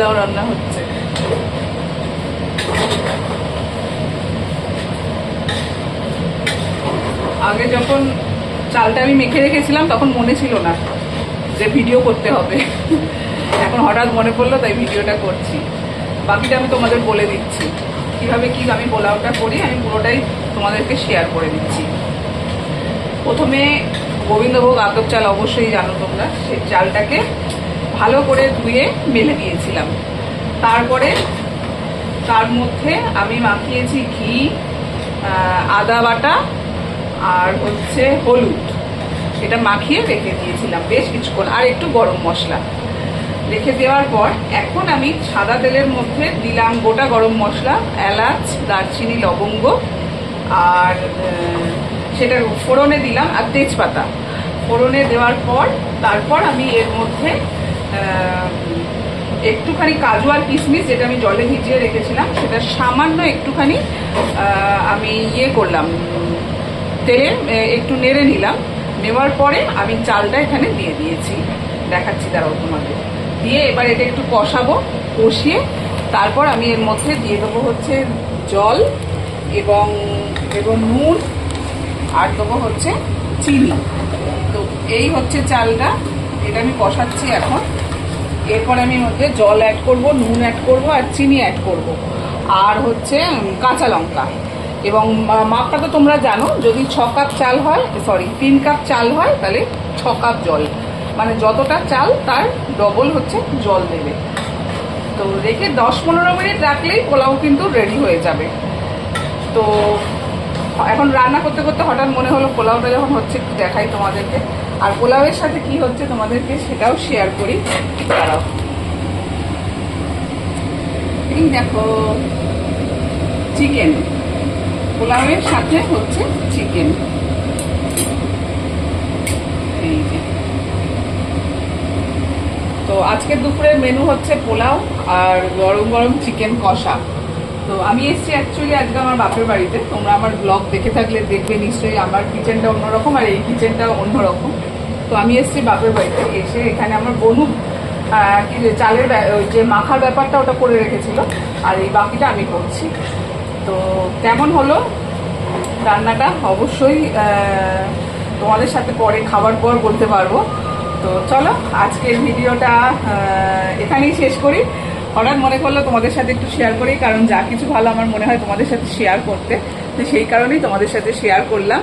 পোলাও রান্না হচ্ছে। আগে যখন চালটা আমি মেখে রেখেছিলাম তখন মনে ছিল না যে ভিডিও করতে হবে, এখন হঠাৎ মনে পড়লো তাই ভিডিওটা করছি। বাকিটা আমি তোমাদের বলে দিচ্ছি কিভাবে কি আমি পোলাওটা করি, আমি পুরোটাই তোমাদেরকে শেয়ার করে দিচ্ছি। প্রথমে গোবিন্দভোগ আতপ চাল অবশ্যই জানো তোমরা, সেই চালটাকে ভালো করে ধুয়ে মেলে দিয়েছিলাম। তারপরে তার মধ্যে আমি মাখিয়েছি ঘি, আদা বাটা আর হচ্ছে হলুদ, এটা মাখিয়ে রেখে দিয়েছিলাম বেশ কিছুক্ষণ, আর একটু গরম মশলা রেখে দেওয়ার পর এখন আমি সাদা তেলের মধ্যে দিলাম গোটা গরম মশলা, এলাচ, দারচিনি, লবঙ্গ, আর সেটা ফোড়নে দিলাম, আর তেজপাতা ফোড়নে দেওয়ার পর তারপর আমি এর মধ্যে একটুখানি কাজু আর কিশমিশ, যেটা আমি জলে ভিজিয়ে রেখেছিলাম, সেটা সামান্য একটুখানি আমি করলাম, তেলে একটু নেড়ে নিলাম। নেওয়ার পরে আমি চালটা এখানে দিয়ে দিয়েছি, দেখাচ্ছি দাঁড়াও তোমাদের। দিয়ে এবার এটা একটু কষাবো, কষিয়ে তারপর আমি এর মধ্যে দিয়ে দেবো হচ্ছে জল এবং নুন, আর দেবো হচ্ছে চিনি। তো এই হচ্ছে চালটা, এটা আমি কষাচ্ছি এখন। এরপর আমি মধ্যে জল অ্যাড করব, নুন অ্যাড করব, আর চিনি অ্যাড করব, আর হচ্ছে কাঁচা লঙ্কা। এবং মাপটা তো তোমরা জানো, যদি 6 কাপ চাল হয়, 3 কাপ চাল হয় তাহলে 6 কাপ জল, মানে যতটা চাল তার ডবল হচ্ছে জল দেবে। তো রেখে 10-15 মিনিট রাখলেই পোলাও কিন্তু রেডি হয়ে যাবে। তো এখন রান্না করতে করতে হঠাৎ মনে হলো পোলাওটা যখন হচ্ছে একটু দেখাই তোমাদেরকে, আর পোলাওয়ের সাথে কি হচ্ছে তোমাদেরকে সেটাও শেয়ার করি। দাঁড়াও, এই দেখো চিকেন, পোলাওয়ের সাথে হচ্ছে চিকেন, এই যে। তো আজকের দুপুরের মেনু হচ্ছে পোলাও আর গরম গরম চিকেন কষা। তো আমি এসেছি অ্যাকচুয়ালি আজকে আমার বাপের বাড়িতে, তোমরা আমার ব্লগ দেখে থাকলে দেখবে নিশ্চয়ই আমার কিচেনটা অন্যরকম আর এই কিচেনটা অন্যরকম। তো আমি এসেছি বাপের বাড়িতে, এসে এখানে আমার বনু কি চালের যে মাখার ব্যাপারটা ওটা করে রেখেছিল, আর এই বাকিটা আমি করছি। তো কেমন হলো রান্নাটা অবশ্যই তোমাদের সাথে পরে খাবার পর বলতে পারবো। তো চলো আজকের ভিডিওটা এখানেই শেষ করি। হঠাৎ মনে করলো তোমাদের সাথে একটু শেয়ার করি, কারণ যা কিছু ভালো আমার মনে হয় তোমাদের সাথে শেয়ার করতে, তো সেই কারণেই তোমাদের সাথে শেয়ার করলাম।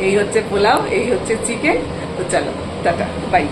এই হচ্ছে পোলাও, এই হচ্ছে চিকেন। তো চলো টাটা, বাই।